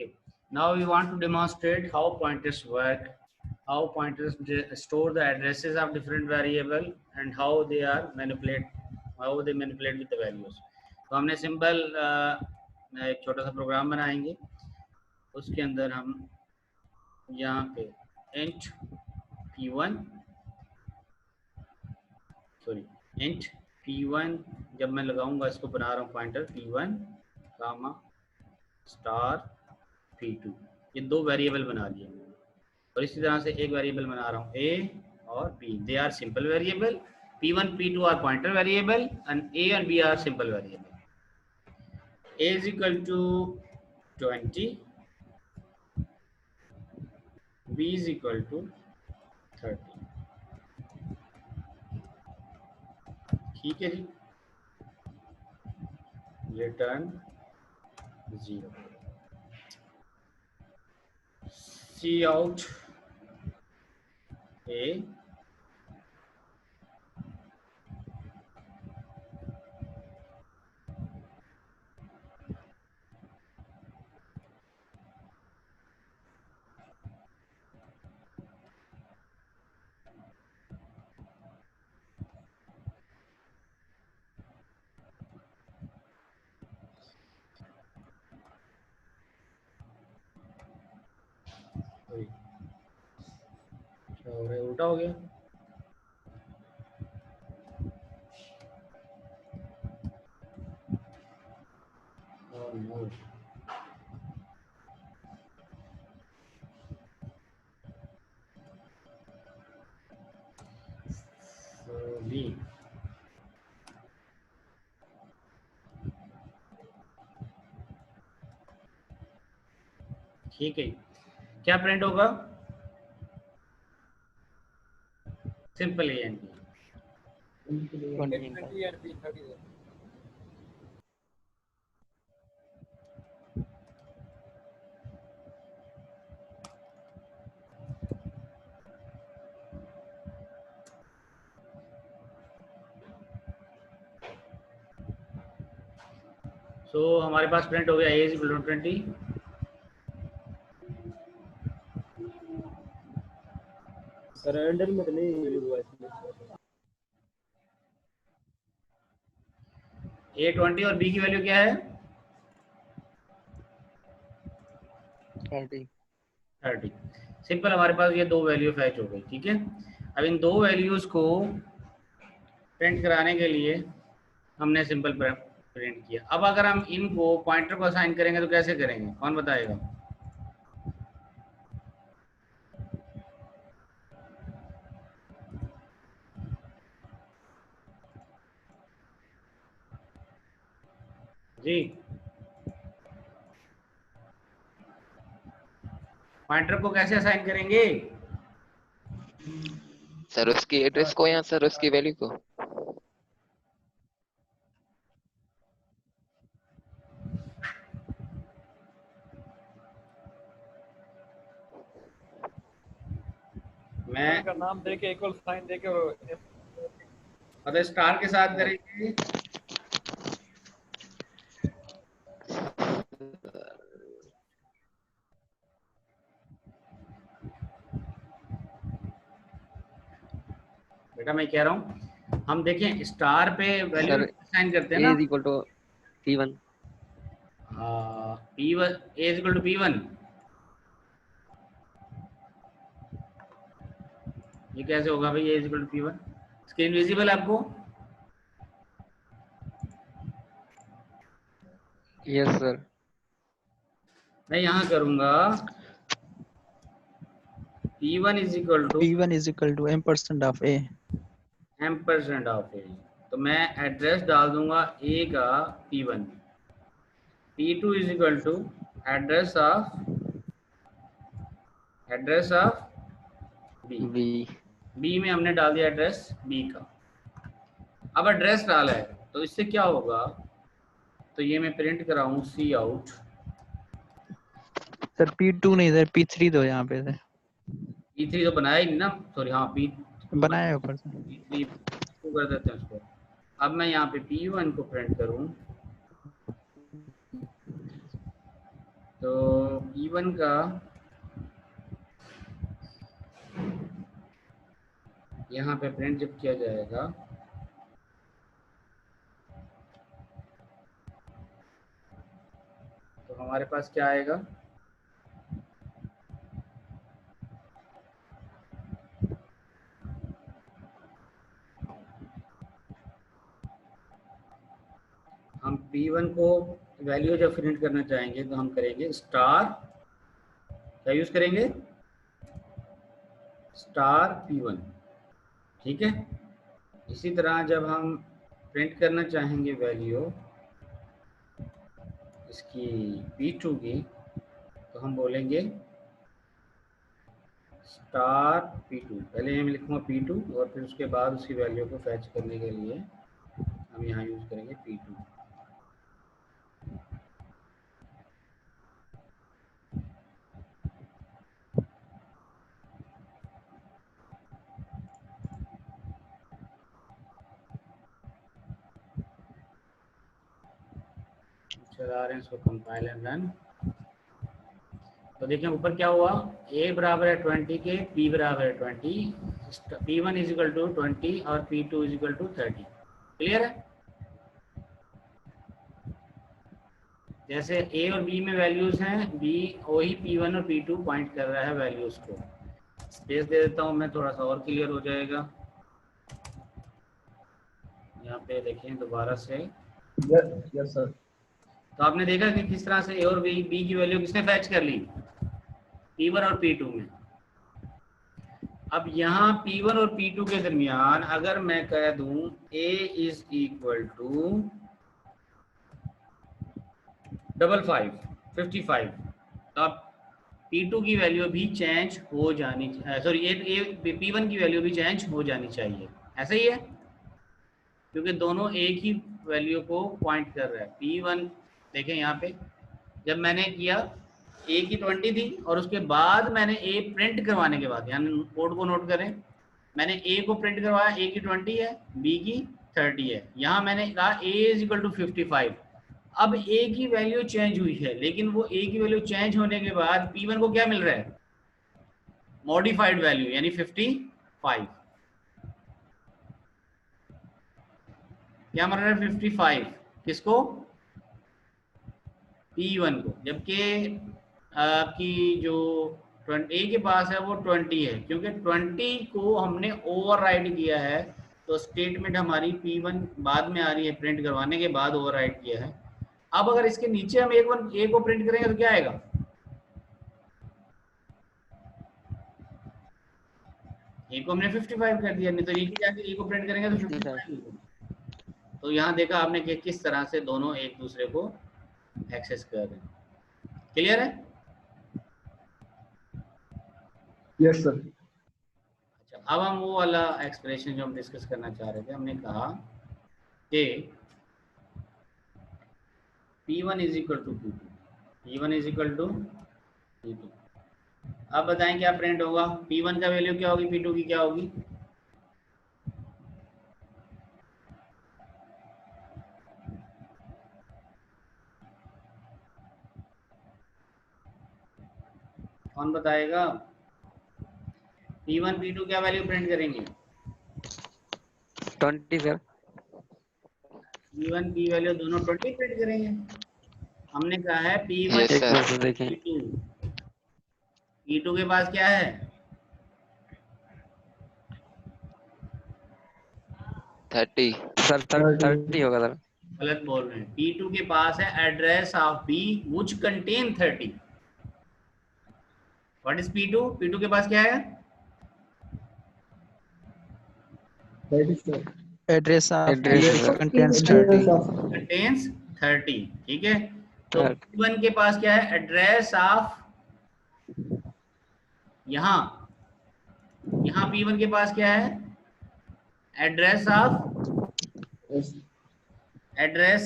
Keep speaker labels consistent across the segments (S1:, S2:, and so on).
S1: Okay. Now we want to demonstrate how pointers work, how pointers store the addresses of different variable and how they manipulate with the values. तो हमने simple एक छोटा सा programme बनाएंगे. उसके अंदर हम यहाँ पे int p1 int p1 जब मैं लगाऊंगा, इसको बना रहा हूँ पॉइंटर p1 कामा स्टार p2, ये दो वेरिएबल बना लिए. और इसी तरह से एक वेरिएबल बना रहा हूँ a और b. They are simple variable. p1 p2 are pointer variable and a and b are simple variable. a is equal to 20, b is equal to 30. ठीक है जी. रिटर्न 0. सी आउट a क्या हो रहा है, उल्टा हो गया. Oh no. So B. ठीक है. क्या प्रिंट होगा? Simple a and b. So हमारे पास प्रिंट हो गया a is equal to 20.
S2: Surrender में तो नहीं हुआ इसमें.
S1: a 20 और b की वैल्यू क्या है? 30. सिंपल, हमारे पास ये दो वैल्यू फैच हो गई. ठीक है. अब इन दो वैल्यूज को प्रिंट कराने के लिए हमने सिंपल प्रिंट किया. अब अगर हम इनको पॉइंटर को असाइन करेंगे तो कैसे करेंगे, कौन बताएगा? जी, पॉइंटर को कैसे असाइन करेंगे?
S3: सर उसकी एड्रेस को या सर उसकी वैल्यू को?
S1: मैं
S2: का नाम देके इक्वल साइन देके और
S1: मतलब स्टार के साथ करेंगे. बेटा मैं कह रहा हूँ, हम देखें स्टार पे वैल्यू असाइन करते हैं ना.
S3: a is equal to p1.
S1: p1 a is equal to p1. ये कैसे होगा भाई? a is equal to p1. Screen visible आपको?
S3: Yes sir.
S1: मैं यहाँ करूँगा p1 is equal to
S4: m% of a.
S1: m% of a. तो मैं एड्रेस डाल दूंगा a का p1. p2 is equal to address of b. b में हमने डाल दिया एड्रेस b का. अब एड्रेस डाला है तो इससे क्या होगा? तो ये मैं प्रिंट कराऊं सी आउट.
S4: सर p2 नहीं सर p3 दो यहाँ पे.
S1: p3 तो बनाया ही नहीं ना. सॉरी, हाँ p
S4: बनाया ऊपर से.
S1: p3 कर देते हैं उसको. अब मैं यहाँ पे p1 को प्रिंट करूं तो P1 का यहाँ पे प्रिंट जब किया जाएगा तो हमारे पास क्या आएगा, हम P1 को वैल्यू जब प्रिंट करना चाहेंगे तो हम करेंगे स्टार, क्या यूज करेंगे, स्टार P1, ठीक है। इसी तरह जब हम प्रिंट करना चाहेंगे वैल्यू इसकी P2 की तो हम बोलेंगे स्टार P2। पहले मैं लिखूंगा P2 और फिर उसके बाद उसकी वैल्यू को फैच करने के लिए हम यहाँ यूज करेंगे P2। चला रहे हैं इसको, कंपाइल एंड रन। तो देखें ऊपर क्या हुआ, a बराबर है 20 के, p बराबर है 20, p1 इज इक्वल टू 20 और p2 is equal to 30। Clear है। जैसे a और b में वैल्यूज हैं, b वही p1 और p2 पॉइंट कर रहा है वैल्यूज को। स्पेस दे देता हूं मैं, थोड़ा सा और क्लियर हो जाएगा। यहाँ पे देखें दोबारा से,
S2: यस सर।
S1: तो आपने देखा कि किस तरह से a और b की वैल्यू किसने फैच कर ली, P1 और P2 में। अब यहाँ P1 और P2 के दरमियान अगर मैं कह दूं a इज इक्वल टू 55, तो अब P2 की वैल्यू भी चेंज हो जानी, सॉरी ये P1 की वैल्यू भी चेंज हो जानी चाहिए। ऐसा ही है, क्योंकि दोनों एक ही वैल्यू को पॉइंट कर रहा है। P1 देखें यहाँ पे, जब मैंने किया a की 20 थी और उसके बाद मैंने a प्रिंट करवाने के बाद, यानी कोड को नोट करें, मैंने a को प्रिंट करवाया, a की 20 है, b की 30 है। यहाँ मैंने कहा a इज इक्वल टू 55। अब a की वैल्यू चेंज हुई है, लेकिन वो a की वैल्यू चेंज होने के बाद P1 को क्या मिल रहा है, मॉडिफाइड वैल्यू यानी 55। क्या मिल रहा है, 55 किसको, P1 को। जबकि आपकी जो a के पास है वो 20 है, क्योंकि 20 को हमने ओवरराइड किया है, तो स्टेटमेंट हमारी P1 बाद में आ रही है, प्रिंट करवाने के बाद ओवरराइड किया है। अब अगर इसके नीचे हम a को प्रिंट करेंगे तो क्या आएगा, a को हमने 55 कर दिया, नहीं तो ये जाके a को प्रिंट करेंगे तो 55। तो यहाँ देखा आपने कि किस तरह से दोनों एक दूसरे को एक्सेस कर रहे हैं। क्लियर है।
S2: Yes sir.
S1: अच्छा, अब हम वो वाला एक्सप्रेशन जो हम डिस्कस करना चाह रहे थे, हमने कहा कि P1 is equal to P2, P1 is equal to P2। अब बताएं क्या प्रिंट होगा, P1 का वैल्यू क्या होगी, P2 की क्या होगी। कौन बताएगा, P1 P2 क्या वैल्यू प्रिंट करेंगे,
S3: 20 सर।
S1: P1 की वैल्यू दोनों 20 प्रिंट करेंगे। हमने कहा है P1
S3: एक बार तो देखें,
S1: P2 के पास क्या है,
S3: 30 सर, 30 होगा सर।
S1: गलत बोल रहे हैं, P2 के पास है address of B which contain 30। What is P2, P2 के पास क्या है,
S4: address of
S3: Address
S4: contents 30।
S1: Contains 30, ठीक है। तो
S3: 30।
S1: P1 के पास क्या है, एड्रेस ऑफ, यहाँ P1 के पास क्या है, address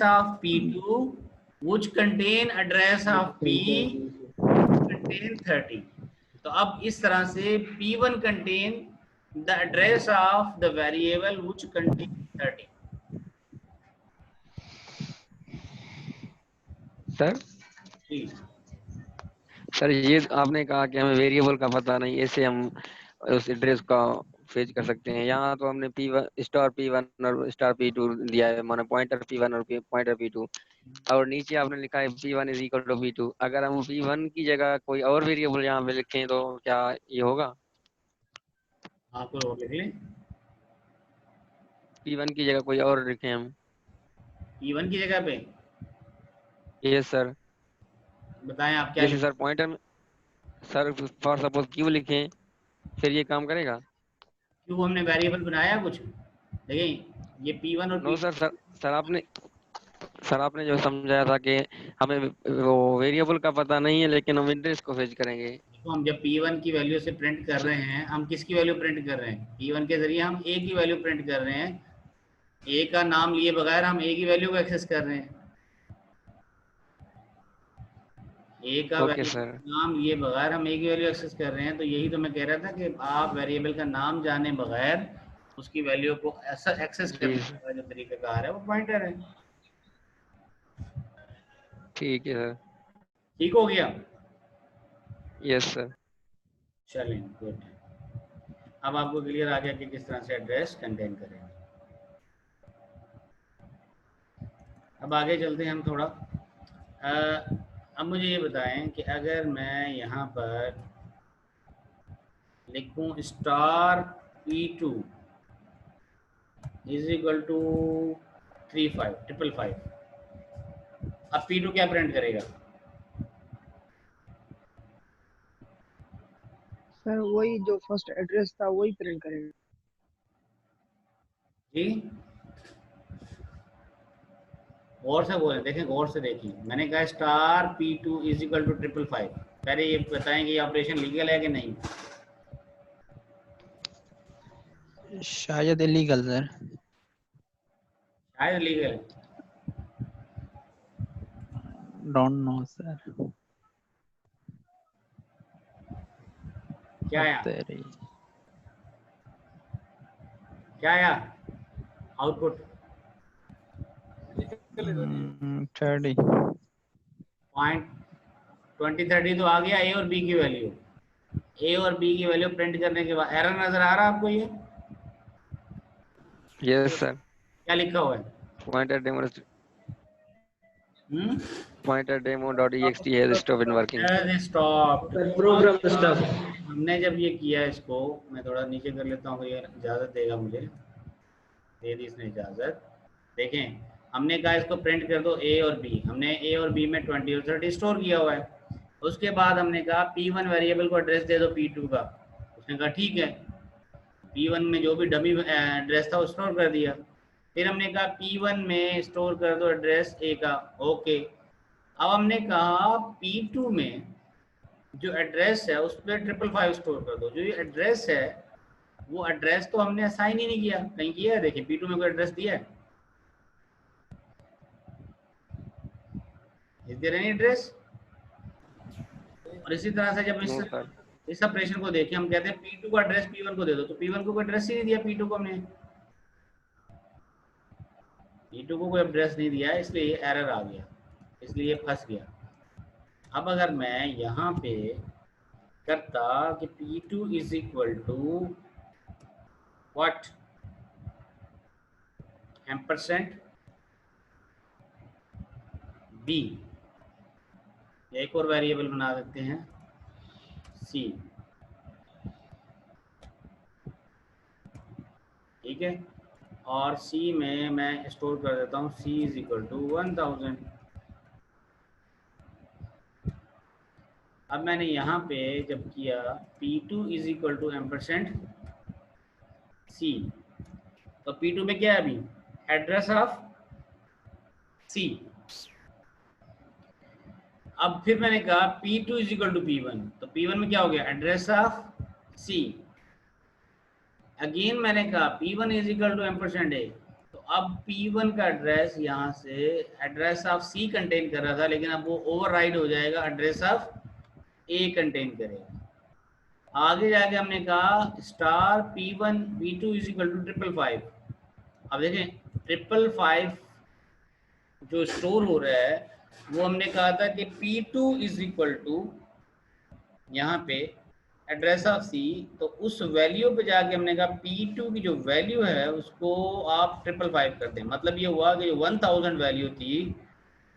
S1: of P2 which contain address of B contain 30। तो अब इस तरह से P1 contain the address of the variable which contain 30।
S3: Sir
S1: ठीक,
S3: सर ये आपने कहा कि हमें वेरिएबल का पता नहीं, ऐसे हम उस एड्रेस का फेच कर सकते हैं। यहाँ तो हमने P1 स्टार P1 और स्टार P2 दिया है, माना पॉइंटर P1 और पॉइंटर P2, और नीचे आपने लिखा है P1 is equal to P2। अगर हम P1 की जगह कोई और वेरिएबल यहाँ पे लिखें तो क्या ये होगा?
S1: हाँ, कोई और लिख लें।
S3: P1 की जगह कोई और लिखें हम?
S1: P1 की जगह पे
S3: यस सर।
S1: बताएं आप क्या
S3: जैसे
S1: लिखें।
S3: सर पॉइंटर में सर फॉर सपोज क्यू लिखें, फिर ये काम करेगा?
S1: क्यों, हमने वेरिएबल बनाया कुछ? देखिए ये P1 और
S3: नो
S1: P2।
S3: सर, सर आपने जो समझाया था कि हमें वो वेरिएबल का पता नहीं है लेकिन हम एड्रेस को फेच करेंगे।
S1: तो हम जब P1 की वैल्यू से प्रिंट कर रहे हैं, हम किसकी वैल्यू प्रिंट कर रहे हैं? P1 के जरिए हम A की वैल्यू प्रिंट कर रहे हैं। A का नाम लिए बगैर हम A की वैल्यू को एक्सेस कर रहे हैं। A का
S3: ओके
S1: वेरिएबल
S3: सर।
S1: का नाम लिए बगैर हम A की वैल्यू एक्सेस कर रहे हैं। तो यही तो मैं कह रहा था कि आप वेरिएबल का नाम जाने बगैर उसकी वैल्यू को ऐसा एक्सेस
S3: जी
S1: करने का जो तरीकाकार है वो पॉइंटर है।
S3: ठीक है सर।
S1: ठीक हो गया?
S3: Yes sir.
S1: चलें, गुड। अब आपको क्लियर आ गया कि किस तरह से एड्रेस कंटेन करें। अब आगे चलते हैं हम थोड़ा। अब मुझे ये बताएं कि अगर मैं यहाँ पर लिखूं star P2 is equal to 3555, अब P2 क्या प्रिंट करेगा?
S5: सर वही जो फर्स्ट एड्रेस था वही प्रिंट करेगा।
S1: जी, गौर से बोलें, देखें गौर से देखिए। मैंने कहा star P2 is equal to 555। पहले ये बताएं कि ये ऑपरेशन लीगल है कि नहीं?
S4: शायद इलीगल सर।
S1: शायद लीगल है।
S4: Don't know sir.
S1: क्या आया?
S4: तेरी
S1: क्या आया आउटपुट?
S4: 30
S1: पॉइंट 2030 तो आ गया A और B की वैल्यू। A और B की वैल्यू प्रिंट करने के बाद एरर नजर आ रहा है आपको? ये
S3: यस सर।
S1: क्या लिखा हुआ है?
S3: Pointer demo
S1: hmm,
S3: pointer demo dot ext has stop in working.
S1: Stop.
S2: Program stuff.
S1: हमने जब ये किया इसको, मैं थोड़ा नीचे कर लेता हूँ, ये इजाज़त देगा मुझे, दे दी इसने इजाज़त। देखें, हमने कहा इसको प्रिंट कर दो A और B। हमने A और B में 20 और 30 स्टोर किया हुआ है। उसके बाद हमने कहा P1 वेरिएबल को एड्रेस दे दो P2 का। उसने कहा ठीक है। P1 में जो भी डमी एड्रेस था वो स्टोर कर दिया। फिर हमने कहा P1 में स्टोर कर दो एड्रेस A का। ओके। अब हमने कहा P2 में जो एड्रेस है उस पर 555 स्टोर कर दो। जो ये एड्रेस है वो एड्रेस तो हमने असाइन ही नहीं किया, कहीं किया है? देखिए P2 में कोई एड्रेस दिया है? Is there any address? और इसी तरह से जब
S3: नो सर।
S1: इस ऑपरेशन को देखें, हम कहते हैं P2 का एड्रेस P1 को दे दो, तो P1 को कोई एड्रेस ही नहीं दिया। P2 को हमने P2 को कोई एड्रेस नहीं दिया है, इसलिए ये एरर आ गया, इसलिए ये फंस गया। अब अगर मैं यहाँ पे करता कि P2 is equal to what, ampersand B, एक और वेरिएबल बना देते हैं C, ठीक है, और C में मैं स्टोर कर देता हूँ C इज इक्वल टू 1000। अब मैंने यहाँ पे जब किया P2 is equal to ampersand C, तो P2 में क्या है अभी? Address of C। अब फिर मैंने कहा P2 is equal to P1, तो P1 में क्या हो गया? Address of C। अगेन मैंने कहा P1 is equal to ampersand A, तो अब P1 का एड्रेस यहाँ से एड्रेस ऑफ C कंटेन कर रहा था, लेकिन अब वो ओवरराइड हो जाएगा, एड्रेस ऑफ A कंटेन करेगा। आगे जाके हमने कहा star P1 P2 is equal to 555। अब देखें 555 जो स्टोर हो रहा है वो हमने कहा था कि P2 इज इक्वल टू यहाँ पे एड्रेस ऑफ सी, तो उस वैल्यू पे जाके हमने कहा P2 की जो वैल्यू है उसको आप 555 कर दें। मतलब ये हुआ कि जो 1000 वैल्यू थी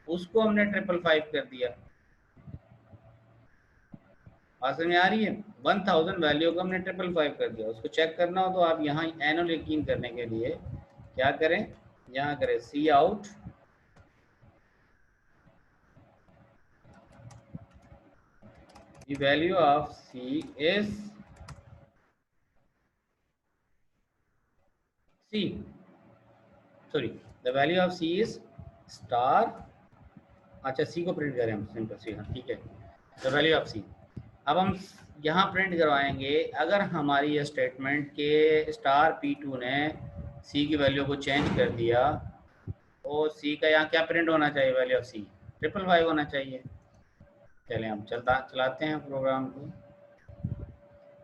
S1: उसको हमने 555 कर दिया। बात में आ रही है? 1000 वैल्यू को हमने 555 कर दिया। उसको चेक करना हो तो आप यहाँ एनो यकीन करने के लिए क्या करें, यहाँ करें सी out the value of C is C, sorry, the value of C is star, अच्छा C को प्रिंट करें हम सिंपल सी, हाँ ठीक है, द वैल्यू ऑफ C। अब हम यहाँ प्रिंट करवाएंगे अगर हमारी ये स्टेटमेंट के स्टार P2 ने C की वैल्यू को चेंज कर दिया तो C का यहाँ क्या प्रिंट होना चाहिए, वैल्यू ऑफ C 555 होना चाहिए। चलें हम चलाते हैं प्रोग्राम को।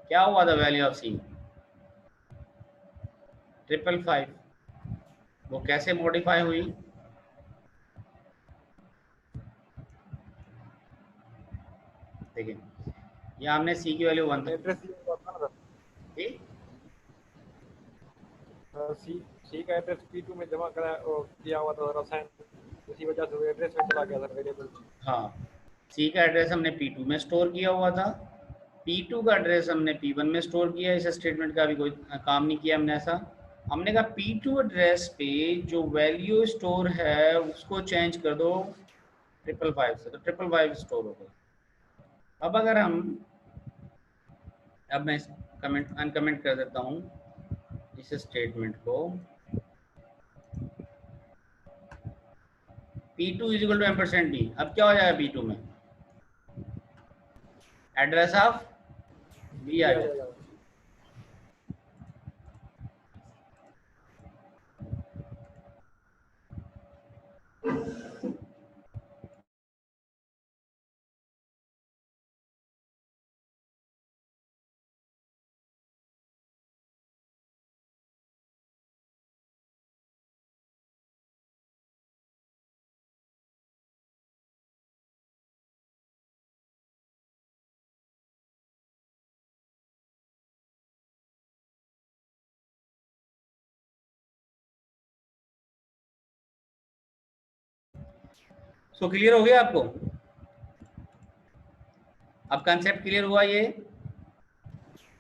S1: क्या हुआ था वैल्यू ऑफ C 555, वो कैसे मॉडिफाई हुई, देखिए ये हमने C की वैल्यू 1
S2: एड्रेस
S1: जी
S2: सी का एड्रेस P2 में जमा करा और किया हुआ था असाइन, उसी वजह से वो एड्रेस में चला गया था वेरिएबल।
S1: हाँ, C का एड्रेस हमने P2 में स्टोर किया हुआ था, P2 का एड्रेस हमने P1 में स्टोर किया। इस स्टेटमेंट का भी कोई काम नहीं किया हमने ऐसा। हमने कहा P2 एड्रेस पे जो वैल्यू स्टोर है उसको चेंज कर दो 555 से, तो 555 स्टोर हो गया। अब अगर हम, अब मैं कमेंट अनकमेंट कर देता हूँ इस स्टेटमेंट को, P2 is equal to %B। अब क्या हो जाएगा P2 में, एड्रेस ऑफ B आ जाएगा। सो क्लियर हो गया आपको, अब कंसेप्ट क्लियर हुआ ये।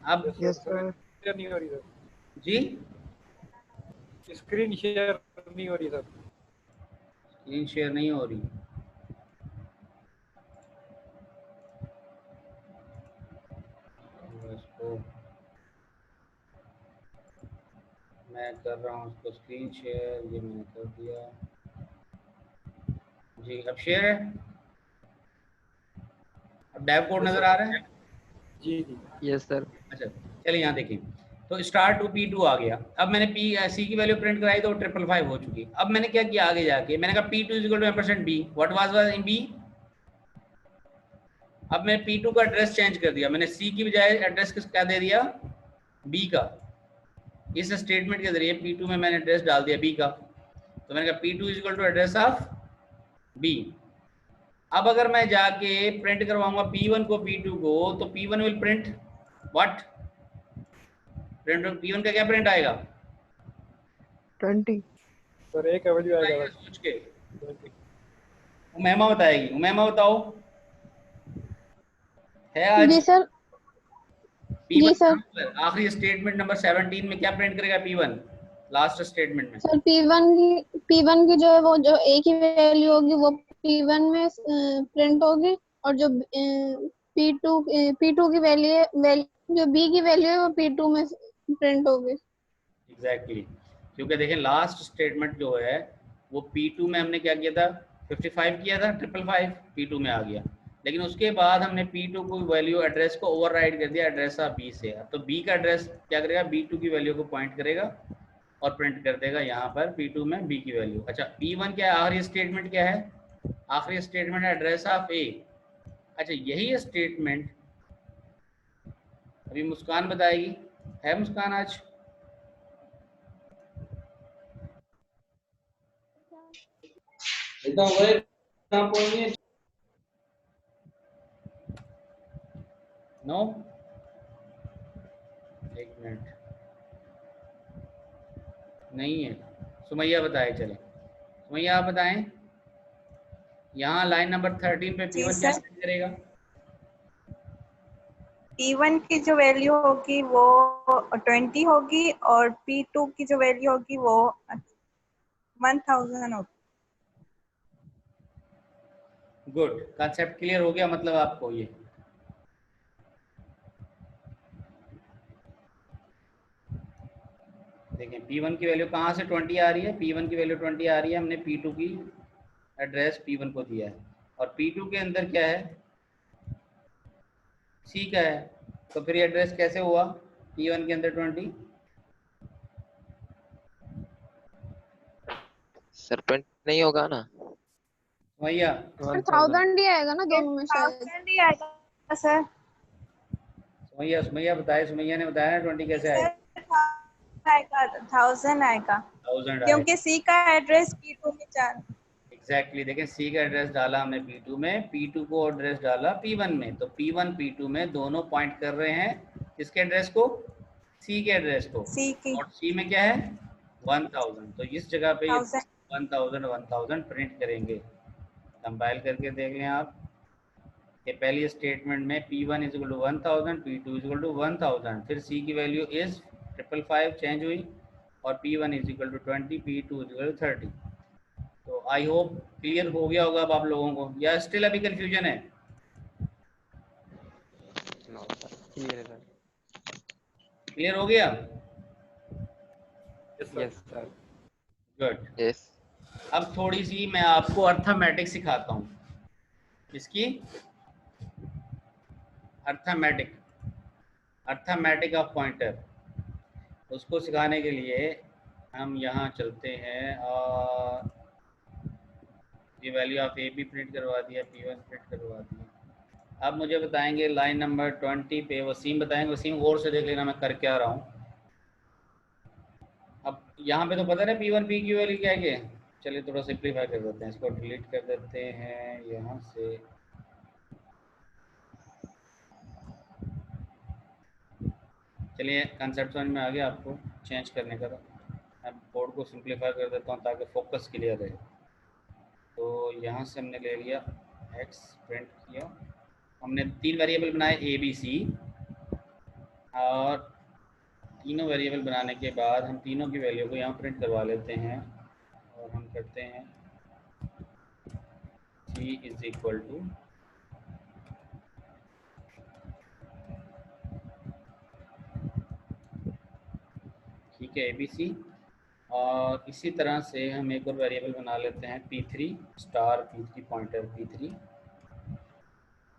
S1: अब
S5: यस सर।
S2: शेयर नहीं हो रही सर,
S1: जी
S2: स्क्रीन शेयर नहीं हो रही सर।
S1: स्क्रीन शेयर नहीं हो रही, इसको मैं कर रहा हूँ उसको स्क्रीन शेयर, ये मैंने कर दिया जी। अब शेयर है, अब डेव कोड नजर आ रहा है?
S2: जी जी
S3: यस सर।
S1: अच्छा चलिए यहाँ देखिए, तो स्टार टू P2 आ गया। अब मैंने C की वैल्यू प्रिंट कराई तो 555 हो चुकी। अब मैंने क्या किया आगे जाके, मैंने कहा P2 is equal to %B, what was in B। अब मैं P2 का एड्रेस चेंज कर दिया, मैंने C की बजाय एड्रेस किस क्या दे दिया, B का। इस स्टेटमेंट के जरिए P2 में मैंने एड्रेस डाल दिया B का, तो मैंने कहा P2 is equal to address of B। अब अगर मैं जाके प्रिंट करवाऊंगा P1 को P2 को, तो P1 will print what, print P1 का क्या प्रिंट आएगा,
S5: 20।
S2: सर एक वैल्यू आएगा सर,
S1: सोच के उमैमा बताएगी। उमैमा बताओ, है आज
S6: जी सर।
S1: P1
S6: जी सर।
S1: आखिरी स्टेटमेंट नंबर 17 में क्या प्रिंट करेगा P1 लास्ट स्टेटमेंट में?
S6: सर P1 की जो है वो जो एक ही वैल्यू होगी वो P1 में प्रिंट होगी, और जो P2 की वैल्यू जो B की वैल्यू है वो P2 में प्रिंट होगी।
S1: एग्जैक्टली, क्योंकि देखें लास्ट स्टेटमेंट जो है वो P2 में हमने क्या किया था, 55 किया था, 555 P2 में आ गया। लेकिन उसके बाद हमने P2 को वैल्यू एड्रेस को ओवरराइड कर दिया एड्रेस ऑफ B से। तो B का एड्रेस क्या करेगा, B2 की वैल्यू को पॉइंट करेगा और प्रिंट कर देगा यहाँ पर P2 में B की वैल्यू। अच्छा P1 क्या है, आखिरी स्टेटमेंट क्या है, आखिरी स्टेटमेंट एड्रेस ऑफ A। अच्छा यही स्टेटमेंट अभी मुस्कान बताएगी, है मुस्कान आज? नो, एक मिनट, नहीं है। सुमैया बताए, चले सुमैया आप बताएं, यहाँ लाइन नंबर 13 पे
S7: जी
S1: P1 क्या
S7: सर,
S1: प्रिंट करेगा?
S7: P1 की जो वैल्यू होगी वो 20 होगी और P2 की जो वैल्यू होगी वो 1000 होगी।
S1: गुड, कंसेप्ट क्लियर हो गया मतलब आपको ये? देखें P1 की वैल्यू कहाँ से 20 आ रही है, P1 की वैल्यू 20 आ रही है, हमने P2 की एड्रेस P1 को दिया है और P2 के अंदर क्या है, C का है, तो फिर एड्रेस कैसे हुआ P1 के अंदर 20?
S8: सर प्रिंट नहीं होगा ना?
S1: भैया
S6: 1000 ही आएगा ना दोनों में शायद।
S7: 1000 ही आएगा सर।
S1: सुमैया बताए, सुमैया ने बताया ना 20 कैसे आएगा?
S7: सर आएगा 1000 आएगा
S1: 1000 आएगा,
S7: क्योंकि सी का एड्रेस P2 में जाना।
S1: एग्जैक्टली। देखें C का एड्रेस डाला हमने P2 में, P2 को एड्रेस डाला P1 में, तो P1 P2 में दोनों पॉइंट कर रहे हैं किसके एड्रेस को? C के एड्रेस को।
S7: सी की
S1: और C में क्या है? 1000, तो इस जगह पे ये
S7: 1000
S1: 1000 प्रिंट करेंगे। कंपाइल करके देख लें आप, ये पहली स्टेटमेंट में P1 is equal to 1000, P2 is equal to 1000, फिर C की वैल्यू इज 555 चेंज हुई और P1 is equal to 20, P2 is equal to 30। तो आई होप क्लियर हो गया होगा अब आप लोगों को, या स्टिल अभी कंफ्यूजन है?
S3: नो सर, क्लियर है सर।
S1: क्लियर हो गया?
S3: Yes sir.
S1: गुड।
S8: यस।
S1: अब थोड़ी सी मैं आपको अर्थमेटिक सिखाता हूँ, इसकी अर्थमेटिक ऑफ पॉइंटर। उसको सिखाने के लिए हम यहाँ चलते हैं और ये वैल्यू ऑफ ए भी प्रिंट करवा दिया, P1 प्रिंट करवा दिया। अब मुझे बताएंगे लाइन नंबर 20 पे, वसीम बताएंगे। वसीम गौर से देख लेना मैं कर क्या रहा हूँ। अब यहाँ पे तो पता है P1 P की वैल्यू क्या है। चलिए थोड़ा सिंप्लीफाई कर देते हैं, इसको डिलीट कर देते हैं यहाँ से। चलिए कंसेप्ट समझ में आ गया आपको चेंज करने का। मैं बोर्ड को सिंप्लीफाई कर देता हूँ ताकि फोकस क्लियर रहे। तो यहाँ से हमने ले लिया x, प्रिंट किया, हमने 3 वेरिएबल बनाए A B C, और तीनों वेरिएबल बनाने के बाद हम तीनों की वैल्यू को यहाँ प्रिंट करवा लेते हैं और हम करते हैं C इज इक्वल टू ठीक है ABC। और इसी तरह से हम एक और वेरिएबल बना लेते हैं P3 star P3 pointer P3।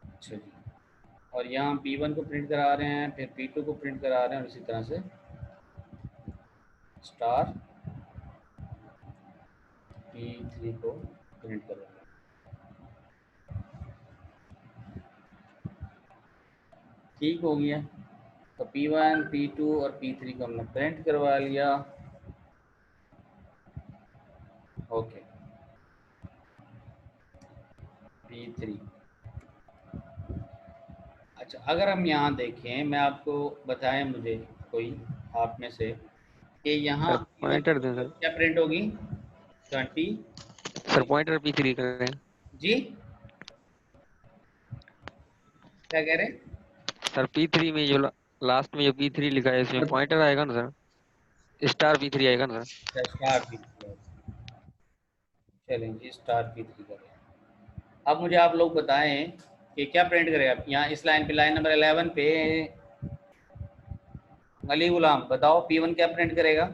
S1: अच्छा जी, और यहाँ P1 को प्रिंट करा रहे हैं, फिर P2 को प्रिंट करा रहे हैं, और इसी तरह से स्टार P3 को प्रिंट कर रहे हैं। ठीक हो गया, तो P1 P2 और P3 को हमने प्रिंट करवा लिया। Okay, P3। अच्छा, अगर हम यहाँ देखें, मैं आपको बताएं, मुझे कोई आप में से कि यहाँ
S3: सर पॉइंटर दें सर।
S1: क्या प्रिंट होगी? 20।
S3: सर पॉइंटर P3 करें।
S1: जी क्या कह रहे हैं?
S3: सर P3 में जो लास्ट में जो P3 लिखा है इसमें पॉइंटर आएगा ना सर, स्टार P3 आएगा ना सर।
S1: Star P3। चलें जी, स्टार P3 करें। अब मुझे आप लोग बताएं कि क्या प्रिंट करेगा यहाँ इस लाइन पे, लाइन नंबर 11 पे। अली गुलाम बताओ P1 क्या प्रिंट करेगा?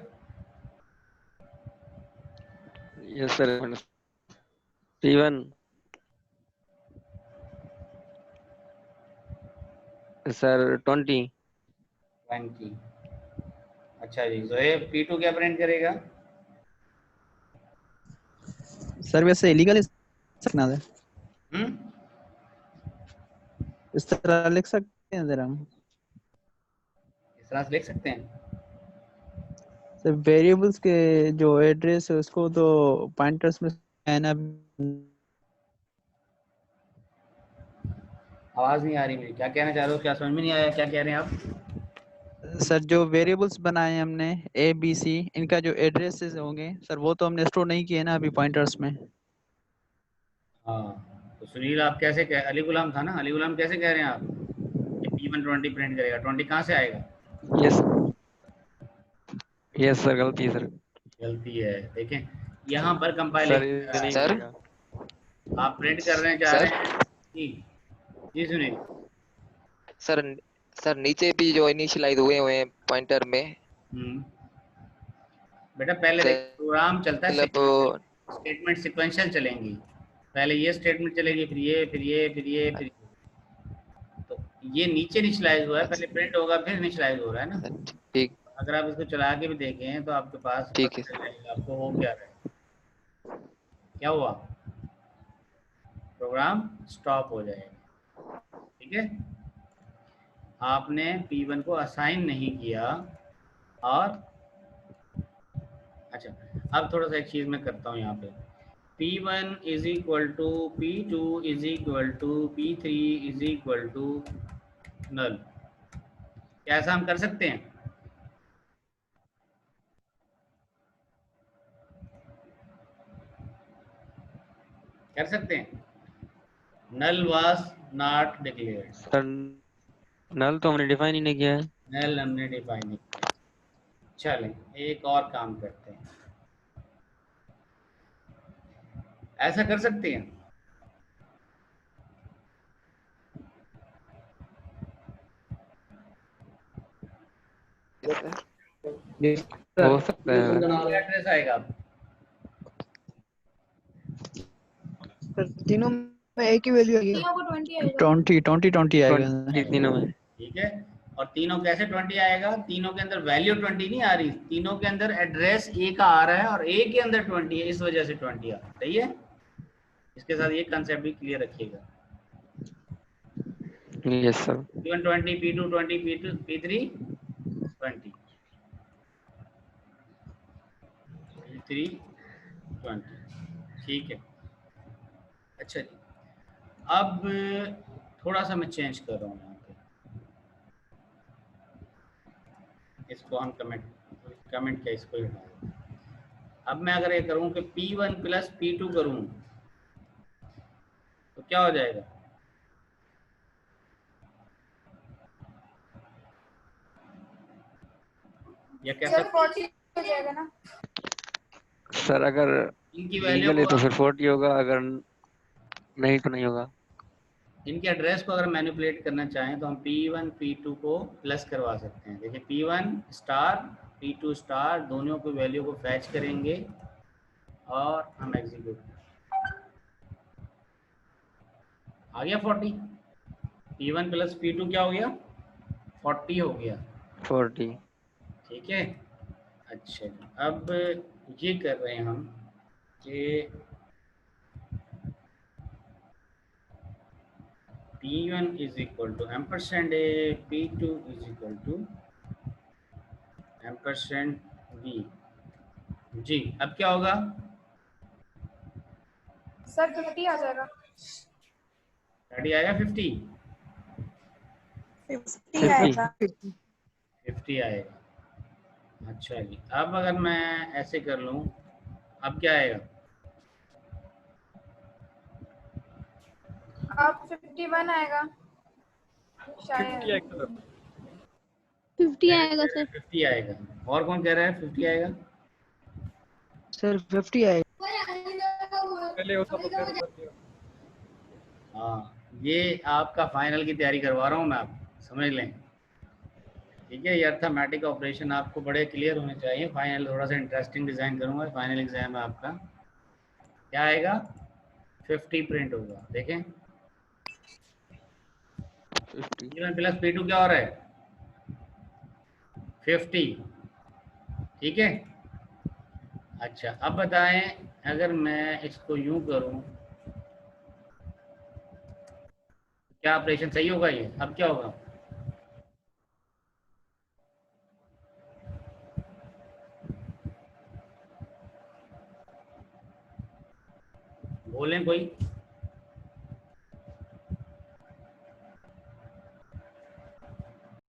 S3: Yes sir, P1 sir 20।
S1: अच्छा जी, ज़ोहेब P2 क्या प्रिंट करेगा?
S4: सर वैसे इलीगल सकना है, इस तरह लिख सकते हैं जरा हम।
S1: इस तरह से लिख सकते हैं।
S4: सर वेरिएबल्स के जो एड्रेस है उसको तो पॉइंटर्स में है ना।
S1: आवाज नहीं आ रही मेरी, क्या कहना चाह रहे हो, क्या समझ में नहीं आया, क्या कह रहे हैं आप?
S4: सर जो वेरिएबल्स बनाए हैं हमने ए बी सी, इनका जो एड्रेसेस होंगे सर वो तो हमने स्टोर नहीं किए ना अभी पॉइंटर्स में।
S1: हाँ, तो सुनील आप कैसे कह, अली गुलाम था ना, अली गुलाम कैसे कह रहे हैं आप कि P1 20 प्रिंट करेगा? 20 कहाँ से आएगा?
S3: यस यस सर, गलती है सर।
S1: गलती है, देखें यहाँ पर
S3: सर
S1: कंपाइलेशन
S3: ये नहीं
S8: सर
S3: मिलेगा।
S1: आप प्रिंट कर रहे हैं, चाह
S8: सर
S1: रहे हैं जी। जी सुनील।
S8: सर सर नीचे भी जो इनिशियलाइज हुए हुए हैं पॉइंटर में,
S1: बेटा पहले देख, प्रोग्राम चलता है
S8: मतलब
S1: स्टेटमेंट सिक्वेंशियल चलेंगी, पहले ये स्टेटमेंट चलेगी, फिर ये, फिर ये, फिर ये, फिर ये। तो ये नीचे इनिशियलाइज हुआ है, पहले प्रिंट होगा फिर इनिशियलाइज हो रहा है ना।
S8: ठीक
S1: अगर आप इसको चला के भी देखें तो आपके पास
S8: ठीक
S1: पता
S8: है
S1: चल जाएगा आपको हो क्या रहा है। क्या हुआ? प्रोग्राम स्टॉप हो जाएगा, ठीक है। आपने P1 को असाइन नहीं किया। और अच्छा, अब थोड़ा सा एक चीज मैं करता हूँ यहाँ पे, P1 is equal to P2 is equal to P3 is equal to null. क्या ऐसा हम कर सकते हैं? कर सकते हैं। Null was not declared.
S3: Sir null तो हमने डिफाइन ही नहीं किया है।
S1: नल हमने डिफाइन नहीं किया। चलें एक और काम करते हैं, ऐसा कर सकते हैं।
S3: हो सकता है।
S1: एड्रेस आएगा
S5: सर तीनों में एक ही वैल्यू आएगी।
S4: 20 आएगा।
S3: 20 तीनों में।
S1: ठीक है। और तीनों कैसे 20 आएगा? तीनों के अंदर वैल्यू 20 नहीं आ रही, तीनों के अंदर एड्रेस ए का आ रहा है और ए के अंदर 20 है, इस वजह से 20 आ रहा है। सही है, इसके साथ ये कंसेप्ट भी क्लियर रखिएगा।
S3: Yes sir.
S1: P1 20, P2 20, P3 20, P3 20। ठीक है। अच्छा जी, अब थोड़ा सा मैं चेंज कर रहा हूँ यहाँ पे, इसको हम कमेंट क्या, इसको ही हटा देते हैं। अब मैं अगर ये करूँ कि P1 प्लस P2 करूँ तो क्या हो जाएगा? या कैसा?
S7: 40 हो जाएगा ना?
S3: सर अगर
S1: इनकी वैल्यू
S3: लीगल है
S1: को,
S3: तो फिर 40 होगा, अगर नहीं तो नहीं होगा।
S1: इनके एड्रेस को अगर मैनिपुलेट करना चाहें तो हम P1 P2 को प्लस करवा सकते हैं। देखिए P1 स्टार P2 स्टार दोनों की वैल्यू को फैच करेंगे और हम एग्जीक्यूट, आ गया 40। P1 प्लस P2 क्या हो गया? 40 हो गया।
S3: 40।
S1: ठीक है। अच्छा जी, अब ये कर रहे हैं हम कि P1 is equal to ampersand a, P2 is equal to ampersand b. जी अब क्या होगा?
S7: सर 50 आ जाएगा।
S1: 30 आएगा, 50
S7: आएगा।
S1: 50 आएगा। अच्छा जी, अब अगर मैं ऐसे कर लूँ, अब क्या आएगा?
S7: अब 51 आएगा शायद।
S6: 50 आएगा सर।
S1: 50 आएगा। और कौन कह रहा है 50 आएगा?
S5: सर 50 आएगा।
S2: पहले होता तो फिर कर दिया।
S1: हाँ, ये आपका फाइनल की तैयारी करवा रहा हूँ मैं, आप समझ लें। ठीक है, ये अर्थमेटिक ऑपरेशन आपको बड़े क्लियर होने चाहिए। फाइनल थोड़ा सा इंटरेस्टिंग डिज़ाइन करूँगा। फाइनल एग्जाम में आपका क्या आएगा? 50 प्रिंट होगा। देखें P1 प्लस P2 क्या हो रहा है? 50। ठीक है। अच्छा अब बताएं, अगर मैं इसको यूं करूं क्या ऑपरेशन सही होगा? ये अब क्या होगा? बोलें कोई।